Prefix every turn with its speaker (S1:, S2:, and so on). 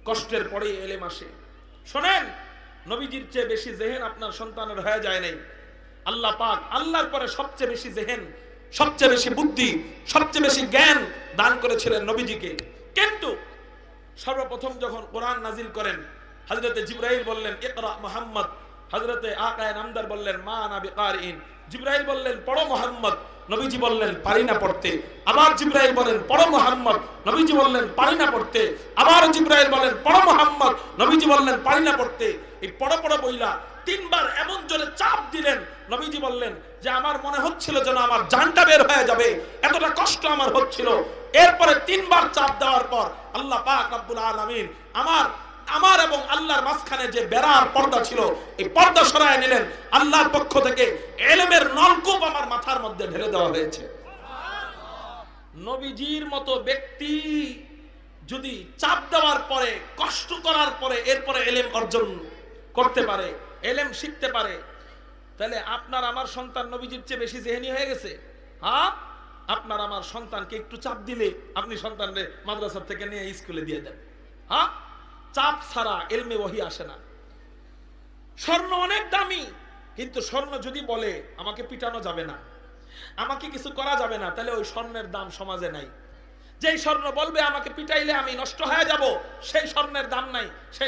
S1: কষ্টের পরেই এলেম আসে। শোনেন, নবীজির চেয়ে বেশি জেহেন আপনার সন্তানের হয়ে যায় নাই। আল্লাহ পাক আল্লাহর পরে সবচেয়ে বেশি জেহেন, সবচেয়ে বেশি বুদ্ধি, সবচেয়ে বেশি জ্ঞান দান করেছিলেন নবীজিকে। কিন্তু সর্বপ্রথম যখন কোরআন নাজিল করেন, হযরতে জিবরাইল বললেন ইকরা মুহাম্মদ, হযরতে আকায়ে নামদার বললেন মা আনা বিকারিন। জিবরাইল বললেন পড়ো মুহাম্মদ, নবীজি বললেন পারি না পড়তে। আবার জিবরাইল বলেন পড়ো মুহাম্মদ, নবীজি বললেন পারি না পড়তে। আবার জিবরাইল বলেন পড়ো মুহাম্মদ, নবীজি বললেন পারি না পড়তে। এই পড়ো পড়ো বইলা তিনবার এমন জোরে চাপ দিলেন, নবীজি বললেন যে আমার মনে হচ্ছিল যেন আমার জানটা বের হয়ে যাবে, এতটা কষ্ট আমার হচ্ছিল। এরপরে তিনবার চাপ দেওয়ার পর আল্লাহ পাক রব্বুল আলামিন আমার এবং আল্লাহর মাঝখানে যে বেড়ার পর্দা ছিল, এই পর্দা সরায় নিলেন। আল্লাহর পক্ষ থেকে ইলমের নলকূপ আমার মাথার মধ্যে ঢেলে দেওয়া হয়েছে। নবীজির মতো ব্যক্তি যদি চাপ দেওয়ার পরে, কষ্ট করার পরে এরপরে ইলম অর্জন করতে পারে, ইলম শিখতে পারে, তাহলে আপনার আমার সন্তান নবীজির চেয়ে বেশি জেহেনি হয়ে গেছে। হ্যাঁ, আপনার আমার সন্তানকে একটু চাপ দিলে আপনি সন্তানকে মাদ্রাসা থেকে নিয়ে স্কুলে দিয়ে দেন। হ্যাঁ, চাপ ছাড়া ইলমে ওহী আসে না। স্বর্ণ অনেক দামি, কিন্তু স্বর্ণ যদি বলে আমাকে পিটানো যাবে না, আমাকে কিছু করা যাবে না, তাহলে ওই স্বর্ণের দাম সমাজে নাই। যেই স্বর্ণ বলবে আমাকে পিটাইলে আমি নষ্ট হয়ে যাব, সেই স্বর্ণের দাম নাই। সেই